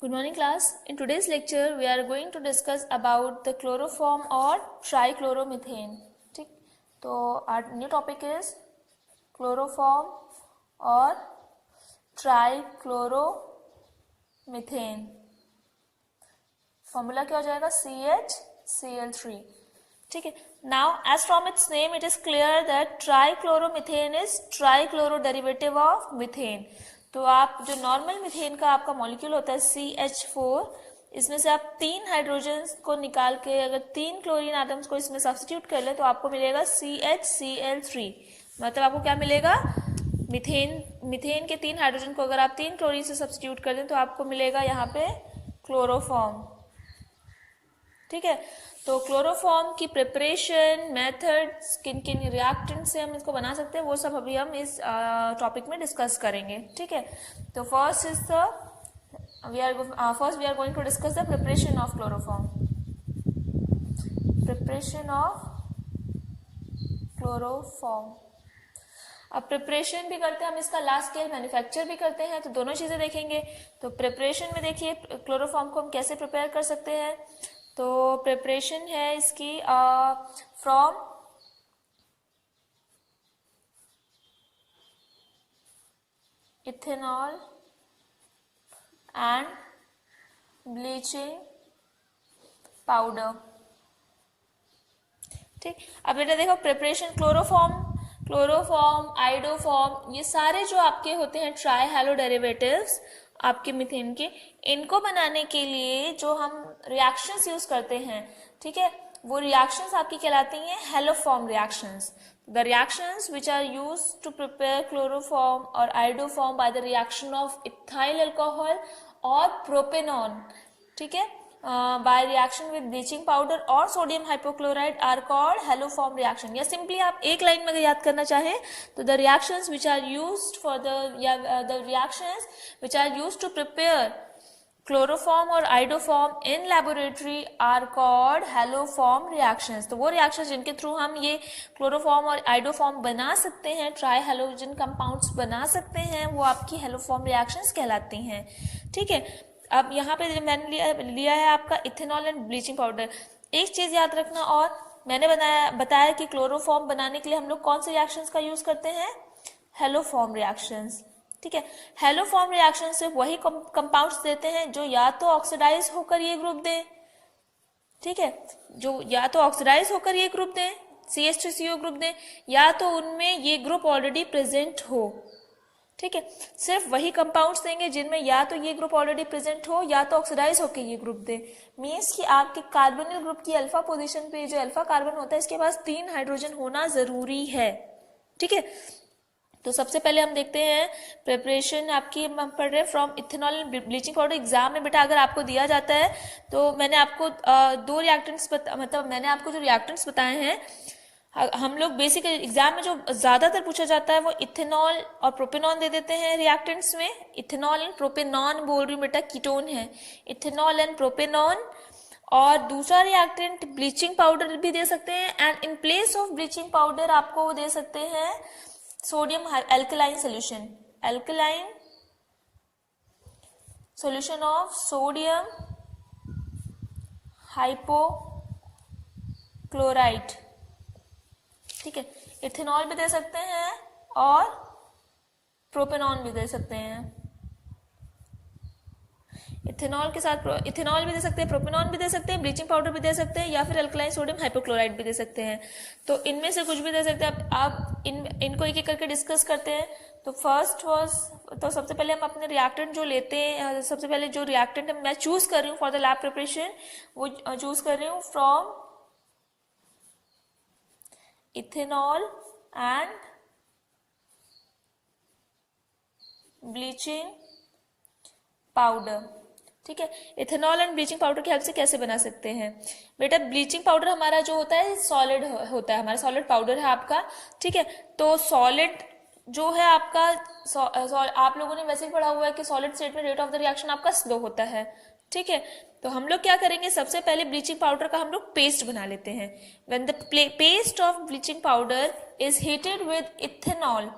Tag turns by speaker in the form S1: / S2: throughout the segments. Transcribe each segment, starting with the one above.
S1: Good morning class. In today's lecture we are going to discuss about the chloroform or trichloromethane. ठीक, तो our new topic is chloroform और trichloromethane. Formula क्या हो जाएगा? CHCl3. ठीक है. Now as from its name it is clear that trichloromethane is trichloro-derivative of methane. तो आप जो नॉर्मल मीथेन का आपका मॉलिक्यूल होता है CH4, इसमें से आप 3 हाइड्रोजन को निकाल के अगर 3 क्लोरीन एटम्स को इसमें सब्स्टिट्यूट कर ले तो आपको मिलेगा CHCl3. मतलब आपको क्या मिलेगा? मीथेन के 3 हाइड्रोजन को अगर आप 3 क्लोरीन से सब्स्टिट्यूट कर दें तो आपको मिलेगा यहाँ पे क्लोरोफॉर्म. ठीक है. तो क्लोरोफॉर्म की प्रिपरेशन मेथड्स, किन किन रिएक्टेंट से हम इसको बना सकते हैं, वो सब अभी हम इस टॉपिक में डिस्कस करेंगे. ठीक है. तो first we are going to discuss the preparation of chloroform. Preparation of chloroform. अब प्रिपरेशन भी करते हैं हम, इसका लार्ज स्केल मैन्युफैक्चर भी करते हैं, तो दोनों चीजें देखेंगे. तो प्रिपरेशन में देखिए क्लोरोफॉर्म को हम कैसे प्रिपेयर कर सकते हैं. तो प्रिपरेशन है इसकी from ethanol and bleaching powder. ठीक. अब बेटा देखो प्रिपरेशन क्लोरोफॉर्म, आइडोफॉर्म, ये सारे जो आपके होते हैं ट्राई हैलो डेरिवेटिव्स आपके मीथेन के, इनको बनाने के लिए जो हम रिएक्शंस यूज करते हैं, ठीक है, वो रिएक्शंस आपकी कहलाती हैं haloform reactions. The reactions which are used to prepare chloroform और iodoform by the reaction of ethyl alcohol और प्रोपेनॉन, ठीक है, by reaction with bleaching powder or sodium hypochlorite are called haloform reaction. या simply आप एक line में अगर याद करना चाहें तो the reactions which are used for the reactions which are used to prepare chloroform और iodoform in laboratory are called haloform reactions. तो वो reactions जिनके थ्रू हम ये क्लोरोफॉर्म और आइडोफॉर्म बना सकते हैं, ट्राई हेलोजन कंपाउंड्स बना सकते हैं, वो आपकी हेलोफॉर्म रिएक्शंस कहलाती हैं. ठीक है. अब यहाँ पे मैंने लिया है आपका इथेनॉल एंड ब्लीचिंग पाउडर. एक चीज याद रखना, और मैंने बताया कि क्लोरोफॉर्म बनाने के लिए हम लोग कौन से रिएक्शंस का यूज करते हैं? Haloform reactions. ठीक है. हेलोफॉर्म रिएक्शन से वही कंपाउंड्स देते हैं जो या तो ऑक्सीडाइज होकर ये ग्रुप दें, ठीक है, जो या तो ऑक्सीडाइज होकर ये ग्रुप दें, CH3CO ग्रुप दें, या तो उनमें ये ग्रुप ऑलरेडी प्रेजेंट हो. ठीक है. सिर्फ वही कंपाउंड्स देंगे जिनमें या तो ये ग्रुप ऑलरेडी प्रेजेंट हो या तो ऑक्सीडाइज होकर ये ग्रुप दे. मींस कि आपके कार्बोनिल ग्रुप की अल्फा पोजीशन पे जो अल्फा कार्बन होता है इसके पास 3 हाइड्रोजन होना जरूरी है. ठीक है. तो सबसे पहले हम देखते हैं प्रिपरेशन आपकी हम पढ़ रहे हैं from ethanol and bleaching powder. Exam में बेटा अगर आपको दिया जाता है तो मैंने आपको दो रिएक्टेंट्स मतलब मैंने आपको जो रिएक्टेंट्स बताए हैं, हम लोग बेसिक एग्जाम में जो ज्यादातर पूछा जाता है वो इथेनॉल और प्रोपेनॉन दे देते हैं रिएक्टेंट्स में. इथेनॉल एंड प्रोपेनॉन बोल रही हूँ बेटा, कीटोन है, इथेनॉल एंड प्रोपेनॉन. और दूसरा रिएक्टेंट ब्लीचिंग पाउडर भी दे सकते हैं, and in place of bleaching powder आपको वो दे सकते हैं sodium alkaline solution, alkaline solution of sodium hypochlorite. ठीक है. इथेनॉल भी दे सकते हैं और प्रोपेनॉन भी दे सकते हैं. इथेनॉल के साथ इथेनॉल भी दे सकते हैं, प्रोपेनॉन भी दे सकते हैं, ब्लीचिंग पाउडर भी दे सकते हैं, या फिर अल्कलाइन सोडियम हाइपोक्लोराइड भी दे सकते हैं. तो इनमें से कुछ भी दे सकते हैं. आप इनको एक एक करके डिस्कस करते हैं. तो तो सबसे पहले हम अपने रिएक्टेंट जो लेते हैं, सबसे पहले जो रिएक्टेंट मैं चूज कर रही हूँ फॉर द लैब प्रिपरेशन, वो चूज कर रही हूँ from ethanol and bleaching powder. ठीक है. इथेनॉल एंड ब्लीचिंग पाउडर की हेल्प से कैसे बना सकते हैं बेटा? ब्लीचिंग पाउडर हमारा जो होता है सॉलिड होता है, हमारा सॉलिड पाउडर है आपका. ठीक है. तो सॉलिड जो है आपका आप लोगों ने वैसे ही पढ़ा हुआ है कि सॉलिड स्टेट में रेट ऑफ द रिएक्शन आपका स्लो होता है. ठीक है. तो हम लोग क्या करेंगे, सबसे पहले ब्लीचिंग पाउडर का हम लोग पेस्ट बना लेते हैं. When the paste of bleaching powder is heated with ethanol,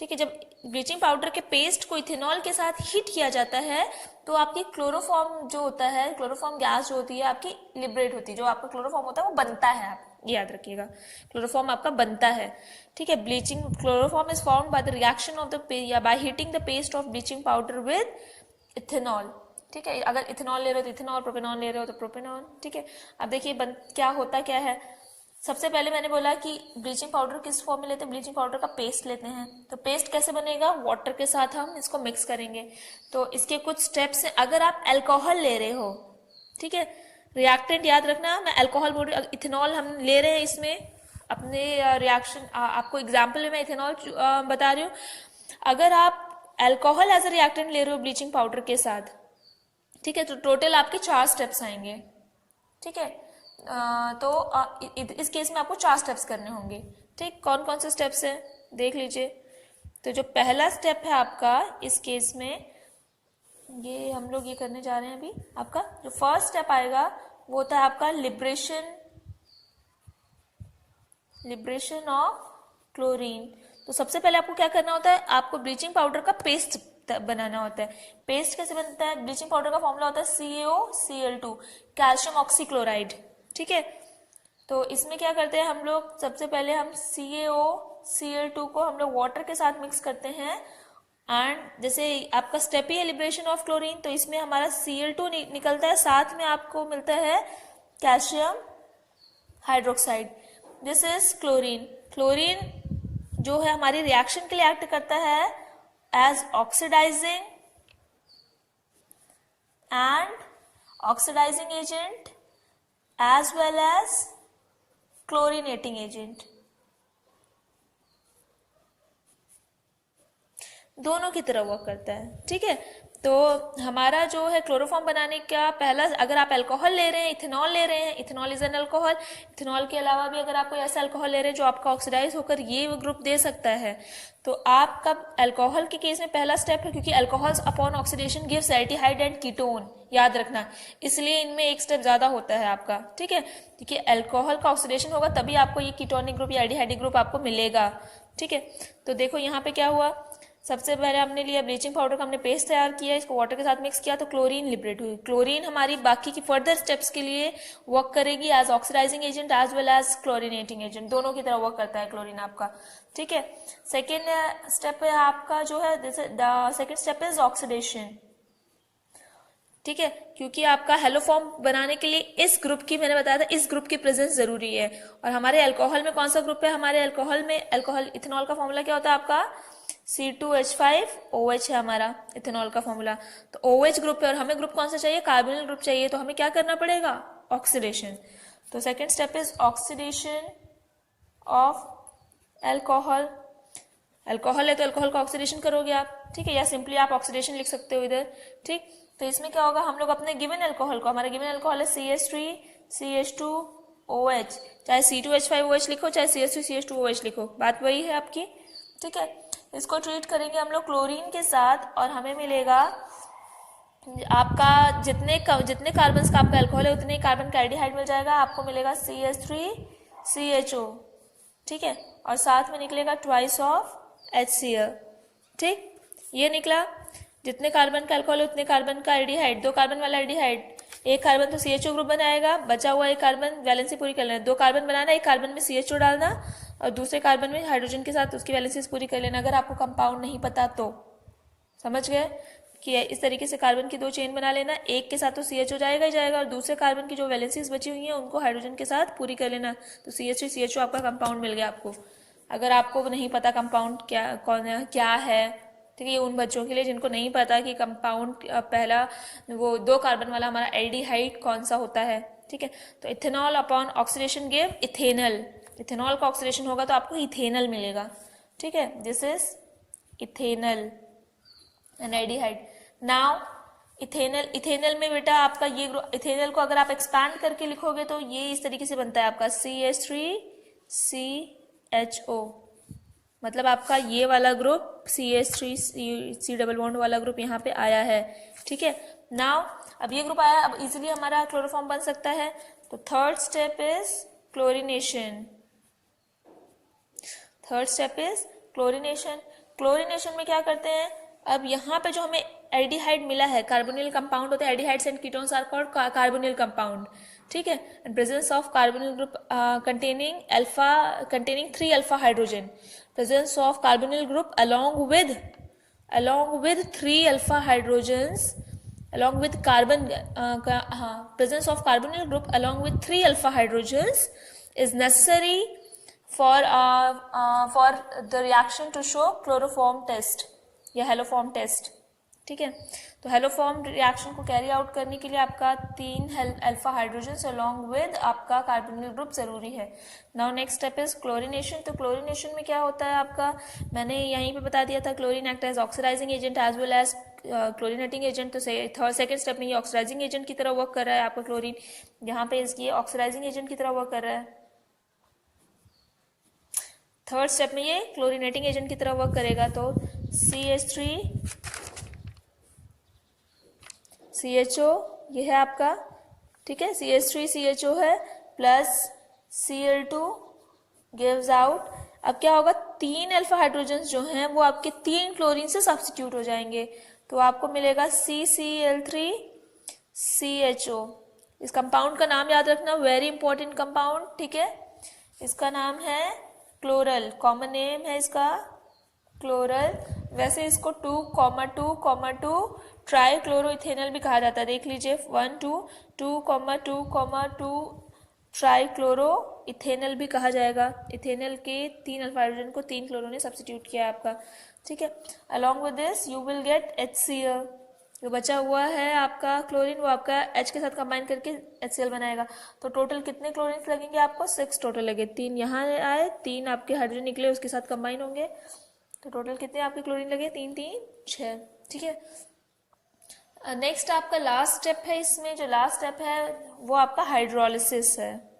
S1: ठीक है, जब ब्लीचिंग पाउडर के पेस्ट को इथेनॉल के साथ हीट किया जाता है तो आपकी क्लोरोफॉर्म जो होता है, क्लोरोफॉर्म गैस जो होती है आपकी लिबरेट होती है, जो आपका क्लोरोफॉर्म होता है वो बनता है, आप याद रखिएगा, क्लोरोफॉर्म आपका बनता है। ठीक है, bleaching chloroform is formed by the reaction of the या by heating the paste of bleaching powder with ethanol. ठीक है, अगर इथेनॉल ले रहे हो तो इथेनॉल, प्रोपेनॉल ले रहे हो तो प्रोपेनॉल। ठीक है, अब देखिए क्या होता क्या है। सबसे पहले मैंने बोला कि ब्लीचिंग पाउडर किस फॉर्म में लेते हैं, ब्लीचिंग पाउडर का पेस्ट लेते हैं। तो पेस्ट कैसे बनेगा, वाटर के साथ हम इसको मिक्स करेंगे। तो इसके कुछ स्टेप्स हैं। अगर आप अल्कोहल ले रहे हो, ठीक है, रिएक्टेंट याद रखना, मैं अल्कोहल बोल रही हूँ, इथेनॉल हम ले रहे हैं इसमें अपने रिएक्शन, आपको एग्जाम्पल में मैं इथेनॉल बता रही हूँ। अगर आप अल्कोहल एज अ रिएक्टेंट ले रहे हो ब्लीचिंग पाउडर के साथ, ठीक है, तो टोटल आपके 4 स्टेप्स आएंगे। ठीक है, इस केस में आपको 4 स्टेप्स करने होंगे। ठीक, कौन कौन से स्टेप्स हैं देख लीजिए। तो जो पहला स्टेप है आपका इस केस में, ये हम लोग ये करने जा रहे हैं अभी, आपका जो फर्स्ट स्टेप आएगा वो होता है आपका लिब्रेशन ऑफ क्लोरीन। तो सबसे पहले आपको क्या करना होता है, आपको ब्लीचिंग पाउडर का पेस्ट बनाना होता है। पेस्ट कैसे बनता है, ब्लीचिंग पाउडर का फॉर्मूला होता है CaOCl2, कैल्शियम ऑक्सीक्लोराइड। ठीक है, तो इसमें क्या करते हैं हम लोग, सबसे पहले हम CaOCl2 को हम लोग वाटर के साथ मिक्स करते हैं। एंड जैसे आपका स्टेप ही है लिबरेशन ऑफ क्लोरीन, तो इसमें हमारा Cl2 निकलता है, साथ में आपको मिलता है calcium hydroxide. This is chlorine. Chlorine जो है हमारी रिएक्शन के लिए एक्ट करता है as oxidising agent as well as chlorinating agent, दोनों की तरह वर्क करता है। ठीक है, तो हमारा जो है क्लोरोफॉर्म बनाने का पहला, अगर आप अल्कोहल ले रहे हैं, इथेनॉल ले रहे हैं, ethanol is an alcohol, ethanol के अलावा भी अगर आप कोई ऐसा अल्कोहल ले रहे हैं जो आपका ऑक्सीडाइज होकर ये ग्रुप दे सकता है, तो आपका अल्कोहल के केस में पहला स्टेप है, क्योंकि alcohols upon oxidation gives aldehyde and ketone, याद रखना, इसलिए इनमें एक स्टेप ज्यादा होता है आपका। ठीक है, क्योंकि अल्कोहल का ऑक्सीडेशन होगा तभी आपको ये कीटोनिक ग्रुप या एल्डिहाइडिक ग्रुप आपको मिलेगा। ठीक है, तो देखो यहाँ पे क्या हुआ, सबसे पहले हमने लिया ब्लीचिंग पाउडर का, हमने पेस्ट तैयार किया, इसको वाटर के साथ मिक्स किया तो क्लोरीन लिबरेट हुई। क्लोरीन हमारी बाकी की फर्दर स्टेप्स के लिए वर्क करेगी as oxidising agent as well as chlorinating agent, दोनों की तरह वर्क करता है क्लोरीन आपका। ठीक है, सेकेंड स्टेप है आपका जो है, सेकेंड स्टेप इज ऑक्सीडेशन। ठीक है, क्योंकि आपका हेलोफॉर्म बनाने के लिए इस ग्रुप की, मैंने बताया था इस ग्रुप की प्रेजेंस जरूरी है। और हमारे अल्कोहल में कौन सा ग्रुप है, हमारे अल्कोहल में इथेनॉल का फॉर्मूला क्या होता है आपका, C2H5OH है हमारा इथेनॉल का फॉर्मूला। तो OH ग्रुप है और हमें ग्रुप कौन सा चाहिए, कार्बोनिल ग्रुप चाहिए, तो हमें क्या करना पड़ेगा, ऑक्सीडेशन। तो second step is oxidation of alcohol. Alcohol है तो अल्कोहल का ऑक्सीडेशन करोगे आप। ठीक है, या सिंपली आप ऑक्सीडेशन लिख सकते हो इधर। ठीक, तो इसमें क्या होगा, हम लोग अपने गिवन अल्कोहल को, हमारा गिवन अल्कोहल है CH3CH2OH, चाहे C2H5OH लिखो चाहे CH3CH2OH लिखो, बात वही है आपकी। ठीक है, इसको ट्रीट करेंगे हम लोग क्लोरीन के साथ और हमें मिलेगा आपका जितने कार्बन का आपका अल्कोहल है उतने कार्बन का एल्डिहाइड मिल जाएगा, आपको मिलेगा CH3CHO। ठीक है, और साथ में निकलेगा ट्वाइस ऑफ HCl। ठीक, ये निकला, जितने कार्बन का अल्कोहल है उतने कार्बन का एल्डिहाइड, 2 कार्बन वाला एल्डिहाइड, एक कार्बन तो CHO ग्रुप बनाएगा, बचा हुआ एक कार्बन वैलेंसी पूरी कर लेना, 2 कार्बन बनाना, एक कार्बन में CHO डालना और दूसरे कार्बन में हाइड्रोजन के साथ उसकी वैलेंसीज पूरी कर लेना। अगर आपको कंपाउंड नहीं पता तो समझ गए कि इस तरीके से कार्बन की 2 चेन बना लेना, एक के साथ तो CHO जाएगा ही जाएगा और दूसरे कार्बन की जो वैलेंसीज बची हुई हैं उनको हाइड्रोजन के साथ पूरी कर लेना, तो CH3CHO आपका कंपाउंड मिल गया आपको। अगर आपको नहीं पता कंपाउंड क्या है, ठीक है, ये उन बच्चों के लिए जिनको नहीं पता कि कंपाउंड पहला वो 2 कार्बन वाला हमारा एल्डिहाइड कौन सा होता है। ठीक है, तो ethanol upon oxidation give ethanal, ethanol का ऑक्सीडेशन होगा तो आपको इथेनल मिलेगा। ठीक है, this is ethanal N aldehyde. Now ethanal में बेटा आपका ये इथेनल को अगर आप एक्सपैंड करके लिखोगे तो ये इस तरीके से बनता है आपका CH3CHO, मतलब आपका ये वाला group CH3 C double bond वाला ग्रुप यहाँ पे आया है। ठीक है, नाउ अब ये ग्रुप आया, अब इजीली हमारा क्लोरोफॉर्म बन सकता है। तो third step is chlorination. Chlorination में क्या करते हैं, अब यहाँ पे जो हमें एल्डिहाइड मिला है, कार्बोनिल कंपाउंड होता है, aldehydes and ketones are called carbonyl compound, ठीक है, and presence of carbonyl group containing 3 alpha hydrogen, presence of carbonyl group along with 3 alpha hydrogens along with presence of carbonyl group along with 3 alpha hydrogens is necessary for the reaction to show chloroform test या haloform test, ठीक है। तो haloform reaction को carry out करने के लिए आपका 3 alpha hydrogen along with आपका कार्बोनिल ग्रुप जरूरी है। Now next step is chlorination. तो क्लोरीनेशन में क्या होता है आपका, मैंने यहीं पे बता दिया था, chlorine act as oxidising agent as well as chlorinating agent. तो सेकंड स्टेप में ये ऑक्सीडाइजिंग एजेंट की तरह वर्क कर रहा है आपका क्लोरीन, यहाँ पे इसकी ऑक्सीडाइजिंग एजेंट की तरह वर्क कर रहा है। थर्ड स्टेप में ये क्लोरीनेटिंग एजेंट की तरह वर्क करेगा। तो CH3 CHO ये है आपका, ठीक है, CH3 CHO है प्लस Cl2 गिव्स आउट। अब क्या होगा, 3 अल्फा हाइड्रोजन जो हैं वो आपके 3 क्लोरीन से सब्स्टिट्यूट हो जाएंगे, तो आपको मिलेगा CCl3 CHO। इस कंपाउंड का नाम याद रखना, वेरी इंपॉर्टेंट कंपाउंड, ठीक है, इसका नाम है क्लोरल, कॉमन नेम है इसका क्लोरल। वैसे इसको 2,2,2 ट्राई क्लोरोइथेनल भी कहा जाता है, देख लीजिए 1 2 2,2,2 ट्राई क्लोरो इथेनल भी कहा जाएगा। इथेनल के 3 अल्फा हाइड्रोजन को 3 क्लोरो ने सब्स्टिट्यूट किया आपका, ठीक है। Along with this you will get HCl, जो बचा हुआ है आपका क्लोरीन वो आपका H के साथ कंबाइन करके HCl बनाएगा। तो टोटल कितने क्लोरीन लगेंगे आपको, 6 टोटल लगे, 3 यहाँ आए, 3 आपके हाइड्रोजन निकले उसके साथ कंबाइन होंगे, तो टोटल कितने आपके क्लोरीन लगे, 3 3 6, ठीक है। नेक्स्ट आपका लास्ट स्टेप है, इसमें जो लास्ट स्टेप है वो आपका हाइड्रोलिसिस है।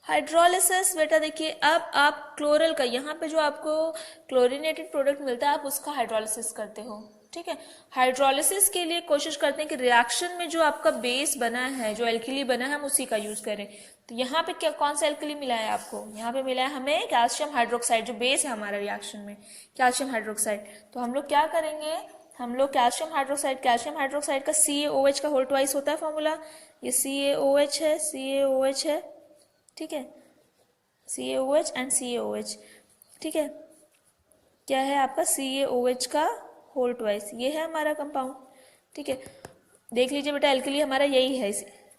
S1: हाइड्रोलिसिस बेटा देखिए, अब आप क्लोरल का यहाँ पे जो आपको क्लोरीनेटेड प्रोडक्ट मिलता है आप उसका हाइड्रोलिसिस करते हो, ठीक है। हाइड्रोलिसिस के लिए कोशिश करते हैं कि रिएक्शन में जो आपका बेस बना है, जो एल्किली बना है, हम उसी का यूज करें। तो यहाँ पे क्या कौन सा एल्किली मिला है आपको, यहाँ पे मिला है हमें कैल्शियम हाइड्रोक्साइड, जो बेस है हमारा रिएक्शन में कैल्शियम हाइड्रोक्साइड। तो हम लोग क्या करेंगे, हम लोग कैल्शियम हाइड्रोक्साइड का CaOH का होल ट्वाइस होता है फॉर्मूला, ये CaOH है, ठीक है, CaOH एंड CaOH, ठीक है, क्या है आपका CaOH का होल ट्वाइस, ये है हमारा कंपाउंड, ठीक है। देख लीजिए बेटा एल्कली हमारा यही है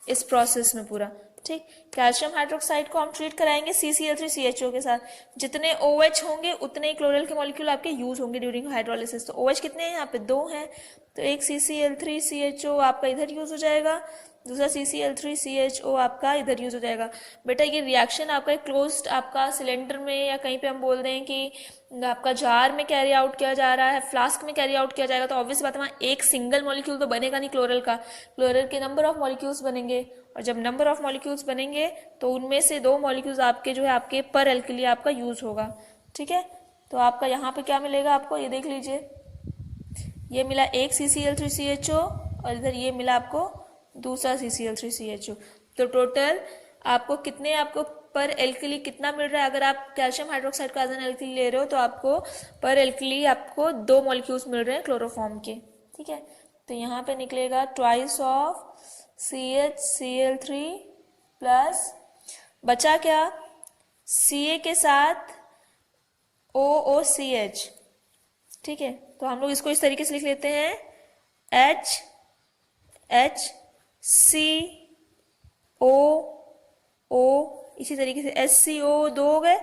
S1: इस प्रोसेस में पूरा, ठीक। कैल्शियम हाइड्रोक्साइड को हम ट्रीट कराएंगे CCl3 CHO के साथ, जितने OH होंगे उतने ही क्लोरल के मॉलिक्यूल आपके यूज होंगे ड्यूरिंग हाइड्रोलिसिस। तो OH कितने हैं यहाँ पे, 2 हैं, तो एक CCl3 CHO आपका इधर यूज हो जाएगा, दूसरा CCl3 CHO आपका इधर यूज हो जाएगा। बेटा ये रिएक्शन आपका एक क्लोज्ड आपका सिलेंडर में या कहीं पे हम बोल दें कि आपका जार में कैरी आउट किया जा रहा है, फ्लास्क में कैरी आउट किया जाएगा, तो ऑब्वियस बात है वहाँ एक सिंगल मॉलिक्यूल तो बनेगा नहीं क्लोरल का, क्लोरल के नंबर ऑफ मॉलिक्यूल्स बनेंगे, और जब नंबर ऑफ मॉलिक्यूल्स बनेंगे तो उनमें से 2 मॉलिक्यूल्स आपके जो है आपके पर एल्कली आपका यूज होगा, ठीक है। तो आपका यहाँ पे क्या मिलेगा आपको, ये देख लीजिए, ये मिला एक CCl3 CHO और इधर ये मिला आपको दूसरा CCl3 CHO। तो टोटल आपको कितने आपको पर एल्कली कितना मिल रहा है, अगर आप कैल्शियम हाइड्रोक्साइड का एज एन एल्कली ले रहे हो तो आपको पर एल्कली आपको 2 मॉलिक्यूल्स मिल रहे हैं क्लोरोफॉर्म के, ठीक है। तो यहाँ पे निकलेगा ट्वाइस ऑफ CHCl3 प्लस बचा क्या, Ca के साथ OOCH, ठीक है। तो हम लोग इसको इस तरीके से लिख लेते हैं HCOO, इसी तरीके से SCO 2 हो गए,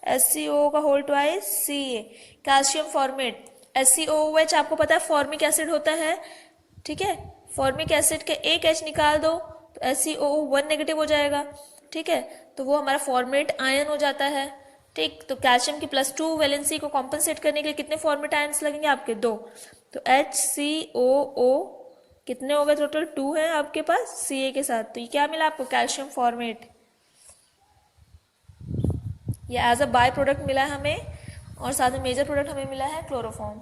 S1: SCO का whole twice Ca, calcium formate, SCOOH आपको पता है फॉर्मिक एसिड होता है, ठीक है, फॉर्मिक एसिड के एक H निकाल दो तो SCOO 1 नेगेटिव हो जाएगा, ठीक है, तो वो हमारा फॉर्मेट आयन हो जाता है, ठीक। तो कैल्शियम की +2 वैलेंसी को कॉम्पनसेट करने के लिए कितने फॉर्मेट आयन्स लगेंगे आपके, 2, तो HCOO कितने हो गए, टोटल 2 है आपके पास Ca के साथ। तो ये क्या मिला आपको, कैल्शियम फॉर्मेट, ये एज अ बाय प्रोडक्ट मिला है हमें, और साथ में मेजर प्रोडक्ट हमें मिला है क्लोरोफॉर्म।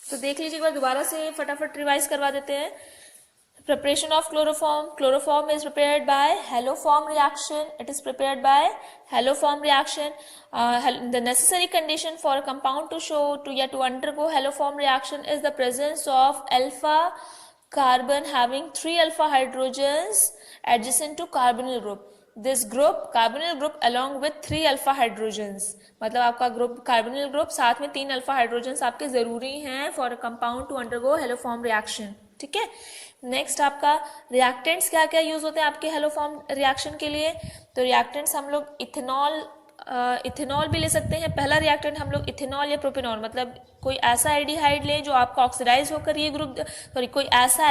S1: तो देख लीजिए एक बार दोबारा से फटाफट रिवाइज करवा देते हैं। Preparation of chloroform. Chloroform is prepared by haloform reaction. It is prepared by haloform reaction. The necessary condition for a compound to show to undergo haloform reaction is the presence of alpha carbon having 3 alpha hydrogens adjacent to carbonyl group. This group carbonyl group along with 3 alpha hydrogens, मतलब आपका group carbonyl group साथ में 3 alpha hydrogens आपके जरूरी हैं for a compound to undergo haloform reaction. ठीक है. Next आपका रिएक्टेंट्स क्या क्या यूज होते हैं आपके हेलोफॉर्म रिएक्शन के लिए. तो रिएक्टेंट्स हम लोग इथेनॉल भी ले सकते हैं. पहला रिएक्टेंट हम लोग इथेनॉल या प्रोपेनॉल, मतलब कोई ऐसा एल्डिहाइड लें जो आपका ऑक्सीडाइज होकर ये ग्रुप, सॉरी कोई ऐसा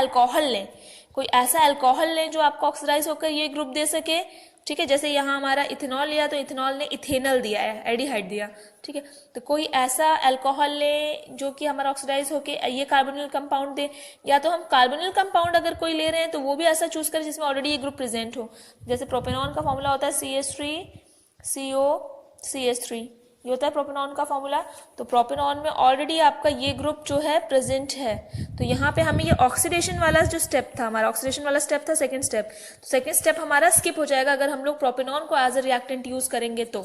S1: अल्कोहल लें जो आपको ऑक्सीडाइज होकर ये ग्रुप दे सके. ठीक है. जैसे यहाँ हमारा इथेनॉल लिया तो इथेनॉल ने इथेनल दिया है, एल्डिहाइड दिया. ठीक है. तो कोई ऐसा अल्कोहल ले जो कि हमारा ऑक्सीडाइज होके ये कार्बोनिल कंपाउंड दे, या तो हम कार्बोनिल कंपाउंड अगर कोई ले रहे हैं तो वो भी ऐसा चूज करें जिसमें ऑलरेडी ये ग्रुप प्रेजेंट हो. जैसे प्रोपेनॉन का फॉर्मूला होता है CH3COCH3, ये होता है प्रोपेनॉन का फॉर्मूला. तो प्रोपेनॉन में ऑलरेडी आपका ये ग्रुप जो है प्रेजेंट है. तो यहाँ पे हमें ये ऑक्सीडेशन वाला जो स्टेप था, हमारा ऑक्सीडेशन वाला स्टेप था सेकंड स्टेप, तो सेकंड स्टेप हमारा स्किप हो जाएगा अगर हम लोग प्रोपेनॉन को एज अ रिएक्टेंट यूज करेंगे. तो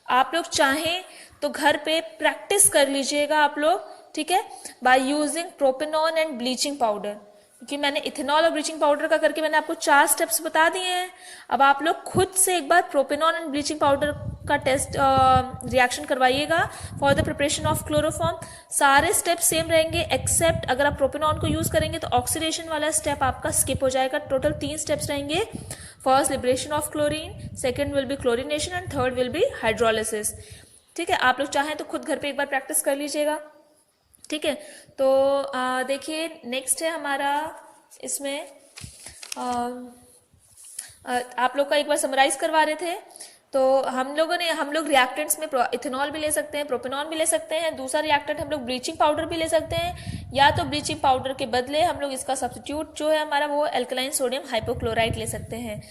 S1: आप लोग चाहें तो घर पे प्रैक्टिस कर लीजिएगा आप लोग. ठीक है. By using propanone and bleaching powder, क्योंकि मैंने इथेनॉल और ब्लीचिंग पाउडर का करके मैंने आपको 4 स्टेप्स बता दिए हैं. अब आप लोग खुद से एक बार प्रोपेनॉन एंड ब्लीचिंग पाउडर का टेस्ट रिएक्शन करवाइएगा for the preparation of chloroform. सारे स्टेप सेम रहेंगे एक्सेप्ट अगर आप प्रोपेनॉन को यूज करेंगे तो ऑक्सीडेशन वाला स्टेप आपका स्किप हो जाएगा. टोटल 3 स्टेप्स रहेंगे. First liberation of chlorine, second will be chlorination and third will be hydrolysis. ठीक है. आप लोग चाहें तो खुद घर पे एक बार प्रैक्टिस कर लीजिएगा. ठीक है. तो देखिए नेक्स्ट है हमारा इसमें आप लोग का एक बार समराइज करवा रहे थे. तो हम लोग रिएक्टेंट्स में इथेनॉल भी ले सकते हैं, प्रोपेनॉन भी ले सकते हैं. दूसरा रिएक्टेंट हम लोग ब्लीचिंग पाउडर भी ले सकते हैं, या तो ब्लीचिंग पाउडर के बदले हम लोग इसका सब्स्टिट्यूट जो है हमारा वो एल्कलाइन सोडियम हाइपोक्लोराइड ले सकते हैं,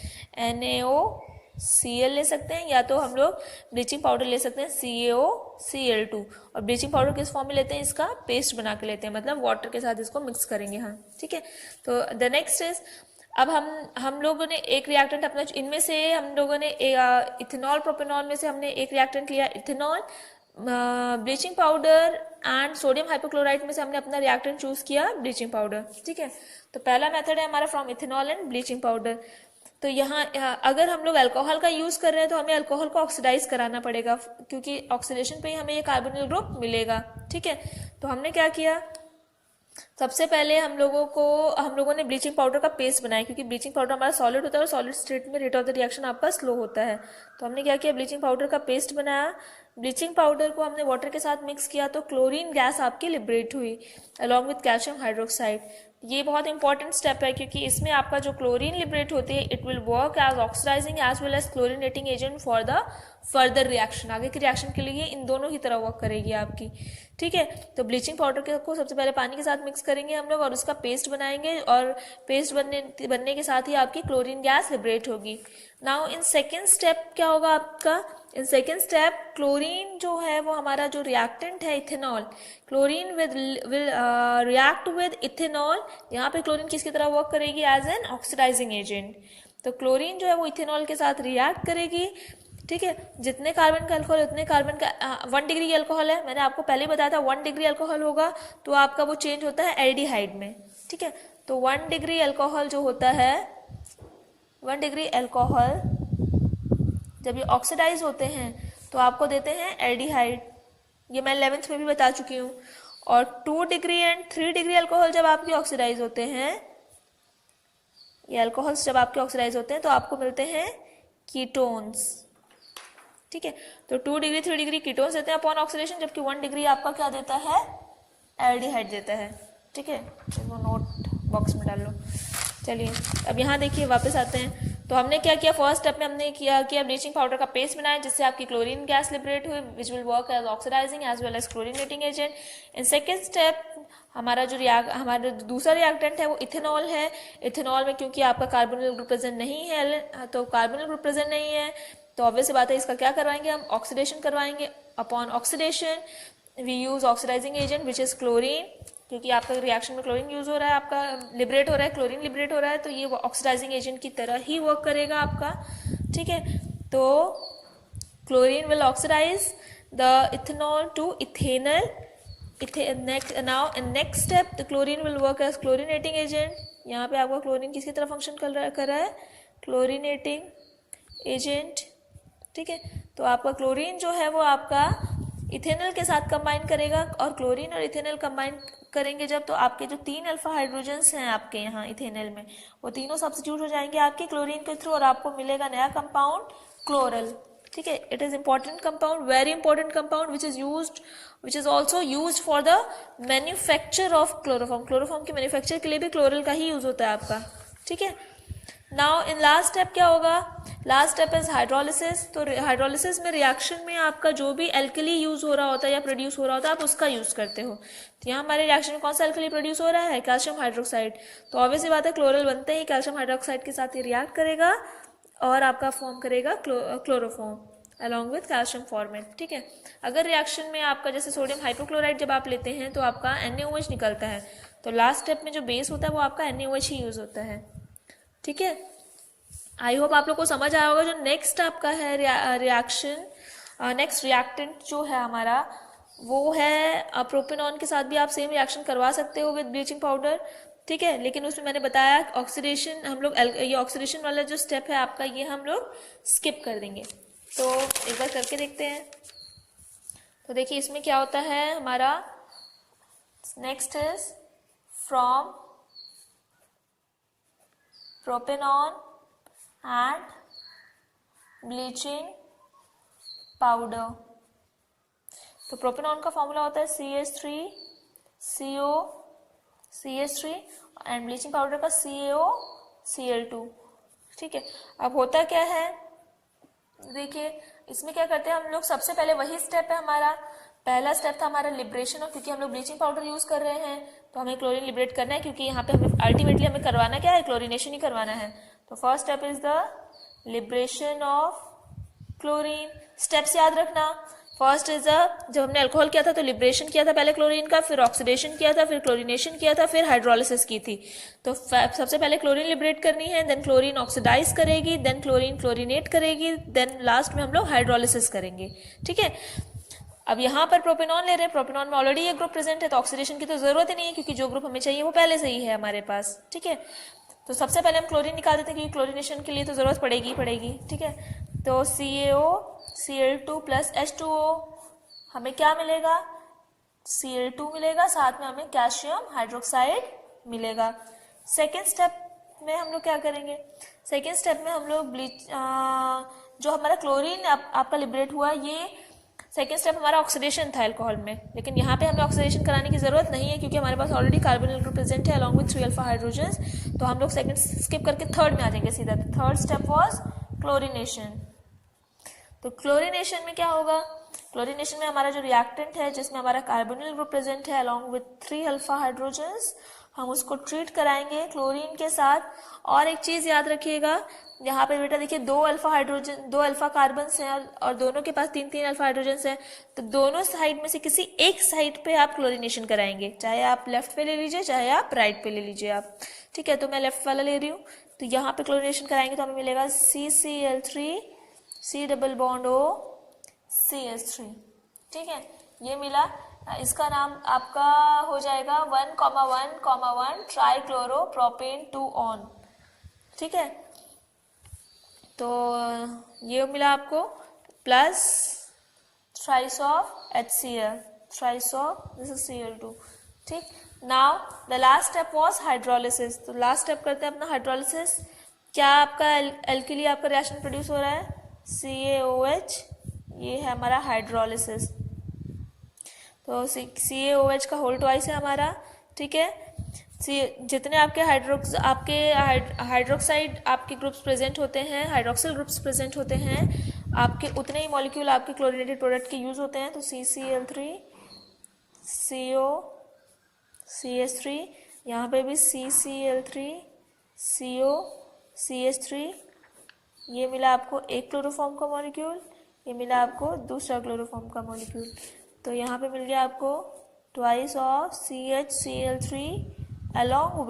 S1: NaOCl ले सकते हैं, या तो हम लोग ब्लीचिंग पाउडर ले सकते हैं CaOCl2. और ब्लीचिंग पाउडर किस फॉर्म में लेते हैं, इसका पेस्ट बना के लेते हैं, मतलब वाटर के साथ इसको मिक्स करेंगे. हाँ ठीक है. तो द नेक्स्ट इज, अब हम लोगों ने एक रिएक्टेंट अपना, इनमें से हम लोगों ने इथेनॉल प्रोपेनॉल में से हमने एक रिएक्टेंट लिया ethanol, bleaching powder and sodium hypochloride में से हमने अपना रिएक्टेंट चूज किया ब्लीचिंग पाउडर. ठीक है. तो पहला मेथड है हमारा from ethanol and bleaching powder. तो यहाँ अगर हम लोग अल्कोहल का यूज कर रहे हैं तो हमें अल्कोहल को ऑक्सीडाइज कराना पड़ेगा, क्योंकि ऑक्सीडेशन पे ही हमें ये कार्बोनिल ग्रुप मिलेगा. ठीक है. तो हमने क्या किया, सबसे पहले हम लोगों ने ब्लीचिंग पाउडर का पेस्ट बनाया, क्योंकि ब्लीचिंग पाउडर हमारा सॉलिड होता है और सॉलिड स्टेट में रेट ऑफ द रिएक्शन आपका स्लो होता है. तो हमने क्या किया, ब्लीचिंग पाउडर का पेस्ट बनाया. ब्लीचिंग पाउडर को हमने वाटर के साथ मिक्स किया तो क्लोरीन गैस आपकी लिबरेट हुई अलॉन्ग विथ कैल्शियम हाइड्रोक्साइड. ये बहुत इंपॉर्टेंट स्टेप है, क्योंकि इसमें आपका जो क्लोरीन लिबरेट होती है it will work as oxidising as well as chlorinating agent for the further reaction. आगे की रिएक्शन के लिए इन दोनों ही तरह वर्क करेगी आपकी. ठीक है. तो ब्लीचिंग पाउडर को सबसे पहले पानी के साथ मिक्स करेंगे हम लोग और उसका पेस्ट बनाएंगे, और पेस्ट बनने के साथ ही आपकी क्लोरीन गैस लिबरेट होगी. नाउ इन सेकेंड स्टेप क्या होगा आपका, इन सेकेंड स्टेप क्लोरीन जो है वो हमारा जो रिएक्टेंट है ethanol, chlorine will react with ethanol. यहाँ पे क्लोरीन किसकी तरह वर्क करेगी, एज एन ऑक्सीडाइजिंग एजेंट. तो क्लोरीन जो है वो इथेनॉल के साथ रिएक्ट करेगी. ठीक है. जितने कार्बन का अल्कोहल उतने कार्बन का 1 डिग्री अल्कोहल है, मैंने आपको पहले बताया था 1 डिग्री अल्कोहल होगा तो आपका वो चेंज होता है एल्डिहाइड में. ठीक है. तो 1 डिग्री अल्कोहल जो होता है, 1 डिग्री अल्कोहल जब ये ऑक्सीडाइज होते हैं तो आपको देते हैं एल्डिहाइड. ये मैं 11th में भी बता चुकी हूँ. और 2 डिग्री एंड 3 डिग्री अल्कोहल जब आपके ऑक्सीडाइज होते हैं, ये अल्कोहल्स जब आपके ऑक्सीडाइज होते हैं तो आपको मिलते हैं कीटोन्स. ठीक है. तो 2 डिग्री 3 डिग्री कीटोन्स देते हैं अपॉन ऑक्सीडेशन, जबकि 1 डिग्री आपका क्या देता है, एल्डिहाइड देता है. ठीक है. चलो नोट बॉक्स में डाल लो. चलिए अब यहाँ देखिए वापस आते हैं. तो हमने क्या किया, फर्स्ट स्टेप में हमने किया ब्लीचिंग पाउडर का पेस्ट बनाया जिससे आपकी क्लोरीन गैस लिबरेट हुई which will work as oxidising as well as chlorinating agent. In second step हमारा दूसरा रिएक्टेंट है वो इथेनॉल है. इथेनॉल में क्योंकि आपका कार्बोनिल ग्रुप प्रेजेंट नहीं है, तो कार्बोनिल ग्रुप प्रेजेंट नहीं है तो ऑब्वियस बात है इसका क्या करवाएंगे, हम ऑक्सीडेशन करवाएंगे. Upon oxidation we use oxidizing agent which is chlorine. क्योंकि आपका रिएक्शन में क्लोरीन यूज हो रहा है, आपका लिबरेट हो रहा है, क्लोरीन लिबरेट हो रहा है, तो ये ऑक्सीडाइजिंग एजेंट की तरह ही वर्क करेगा आपका। ठीक है, तो chlorine will oxidise the ethanol to ethanal. Now in next step the chlorine will work as chlorinating agent. यहाँ पे आपका क्लोरीन किसकी तरह फंक्शन कर रहा है, क्लोरीनेटिंग एजेंट। ठीक है, तो आपका क्लोरीन जो है वो आपका इथेनल के साथ कंबाइन करेगा, और क्लोरीन और इथेनल कंबाइन करेंगे जब, तो आपके जो 3 अल्फा हाइड्रोजन्स हैं आपके यहाँ इथेनल में, वो तीनों सब्स्टिट्यूट हो जाएंगे आपके क्लोरीन के थ्रू, और आपको मिलेगा नया कंपाउंड क्लोरल। ठीक है, it is important compound, very important compound which is also use for the manufacture of chloroform. Chloroform के मैन्युफैक्चर के लिए भी क्लोरल का ही यूज होता है आपका। ठीक है, नाउ इन लास्ट स्टेप क्या होगा, लास्ट स्टेप इज हाइड्रोलिसिस। तो हाइड्रोलिसिस में रिएक्शन में आपका जो भी एल्कली यूज हो रहा होता है या प्रोड्यूस हो रहा होता है, आप उसका यूज करते हो। तो यहाँ हमारे रिएक्शन में कौन सा एल्कली प्रोड्यूस हो रहा है, कैल्शियम हाइड्रोक्साइड। तो ऑब्वियसली बात है, क्लोरल बनते ही कैल्शियम हाइड्रोक्साइड के साथ ये रिएक्ट करेगा और आपका फॉर्म करेगा chloroform along with calcium formate. ठीक है, अगर रिएक्शन में आपका जैसे सोडियम हाइपोक्लोराइड जब आप लेते हैं तो आपका NaOH निकलता है, तो लास्ट स्टेप में जो बेस होता है वो आपका NaOH ही यूज होता है। ठीक है, आई होप आप लोग को समझ आया होगा। जो नेक्स्ट आपका है रिएक्शन, नेक्स्ट रिएक्टेंट जो है हमारा वो है प्रोपेनॉन के साथ भी आप सेम रिएक्शन करवा सकते हो विद ब्लीचिंग पाउडर। ठीक है, लेकिन उसमें मैंने बताया ऑक्सीडेशन हम लोग ये ऑक्सीडेशन वाला जो स्टेप है आपका ये हम लोग स्किप कर देंगे। तो एक बार करके देखते हैं। तो देखिए इसमें क्या होता है हमारा, next is from propanone and bleaching powder. तो प्रोपेनॉन का फॉर्मूला होता है CH3CO एंड ब्लीचिंग पाउडर का CaOCl2। ठीक है, अब होता क्या है, देखिए इसमें क्या करते हैं हम लोग, सबसे पहले वही स्टेप है हमारा, पहला स्टेप था हमारा लिबरेशन, और क्योंकि हम लोग ब्लीचिंग पाउडर यूज कर रहे हैं तो हमें क्लोरीन लिबरेट करना है, क्योंकि यहाँ पे हमें अल्टीमेटली हमें करवाना क्या है, क्लोरीनेशन ही करवाना है। तो first step is the liberation of chlorine. Steps याद रखना, फर्स्ट इज जब हमने अल्कोहल किया था तो लिबरेशन किया था पहले क्लोरीन का, फिर ऑक्सीडेशन किया था, फिर क्लोरीनेशन किया था, फिर हाइड्रोलिसिस की थी। तो सबसे पहले क्लोरीन लिबरेट करनी है, देन क्लोरीन ऑक्सीडाइज करेगी, देन क्लोरीन क्लोरीनेट करेगी, देन लास्ट में हम लोग हाइड्रोलिसिस करेंगे। ठीक है, अब यहाँ पर प्रोपेनॉन ले रहे हैं, प्रोपेनॉन में ऑलरेडी ये ग्रुप प्रेजेंट है तो ऑक्सीडेशन की तो जरूरत ही नहीं है, क्योंकि जो ग्रुप हमें चाहिए वो पहले से ही है हमारे पास। ठीक है, तो सबसे पहले हम क्लोरीन निकाल देते हैं, क्योंकि क्लोरीनेशन के लिए तो जरूरत पड़ेगी। ठीक है, तो CaOCl2 प्लस H2O हमें क्या मिलेगा, Cl2 मिलेगा, साथ में हमें कैल्शियम हाइड्रोक्साइड मिलेगा। सेकेंड स्टेप में हम लोग क्या करेंगे, सेकेंड स्टेप में हम लोग जो हमारा क्लोरीन आपका लिबरेट हुआ, ये सेकेंड स्टेप हमारा ऑक्सीडेशन था अल्कोहल में, लेकिन यहाँ पे हमें ऑक्सीडेशन कराने की जरूरत नहीं है, क्योंकि हमारे पास ऑलरेडी कार्बोनिल ग्रुप प्रेजेंट है अलॉन्ग विथ 3 अल्फा हाइड्रोजन्स। तो हम लोग सेकेंड स्किप करके थर्ड में आ जाएंगे सीधा। Third step was chlorination. तो क्लोरीनेशन में क्या होगा, क्लोरीनेशन में हमारा जो रिएक्टेंट है जिसमें हमारा कार्बोनिल ग्रुप प्रेजेंट है अलॉन्ग विथ 3 अल्फा हाइड्रोजन्स, हम उसको ट्रीट कराएंगे क्लोरीन के साथ। और एक चीज याद रखिएगा, यहाँ पे बेटा देखिए 2 अल्फा कार्बन हैं और दोनों के पास 3 अल्फा हाइड्रोजन्स हैं, तो दोनों साइड में से किसी एक साइड पे आप क्लोरीनेशन कराएंगे, चाहे आप लेफ्ट पे ले लीजिए चाहे आप राइट पे ले लीजिए आप। ठीक है, तो मैं लेफ्ट वाला ले रही हूँ, तो यहाँ पे क्लोरीनेशन कराएंगे तो हमें मिलेगा CCl3 C double bond O CH3। ठीक है, ये मिला, इसका नाम आपका हो जाएगा 1,1,1 ट्राइक्लोरोप्रोपेन 2 ऑन। ठीक है, तो ये मिला आपको, plus thrice of HCl, thrice of this is Cl2। ठीक, now the last step was hydrolysis. तो लास्ट स्टेप करते हैं अपना हाइड्रोलिसिस। क्या आपका एल्किली आपका रिएक्शन प्रोड्यूस हो रहा है, CaOH, ये है हमारा हाइड्रोलिसिस। तो CaOH का होल ट्वाइस है हमारा। ठीक है, जितने आपके हाइड्रोक्साइड आपके ग्रुप्स प्रेजेंट होते हैं, हाइड्रोक्सिल ग्रुप्स प्रेजेंट होते हैं आपके, उतने ही मॉलिक्यूल आपके क्लोरीनेटेड प्रोडक्ट के यूज होते हैं। तो CCl3 CO CH3, यहाँ पे भी CCl3 CO CH3, ये मिला आपको एक क्लोरोफॉर्म का मॉलिक्यूल, ये मिला आपको दूसरा क्लोरोफॉर्म का मॉलिक्यूल। तो यहाँ पे मिल गया आपको twice of CHCl3 along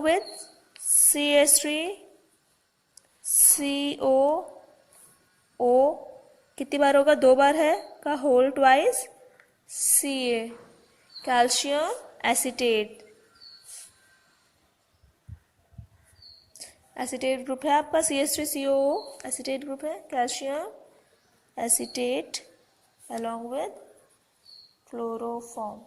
S1: with CH3 COO कितनी बार होगा, 2 बार है का whole twice Ca calcium acetate group है आपका CH3COO एसीटेट ग्रुप है, calcium acetate along with chloroform.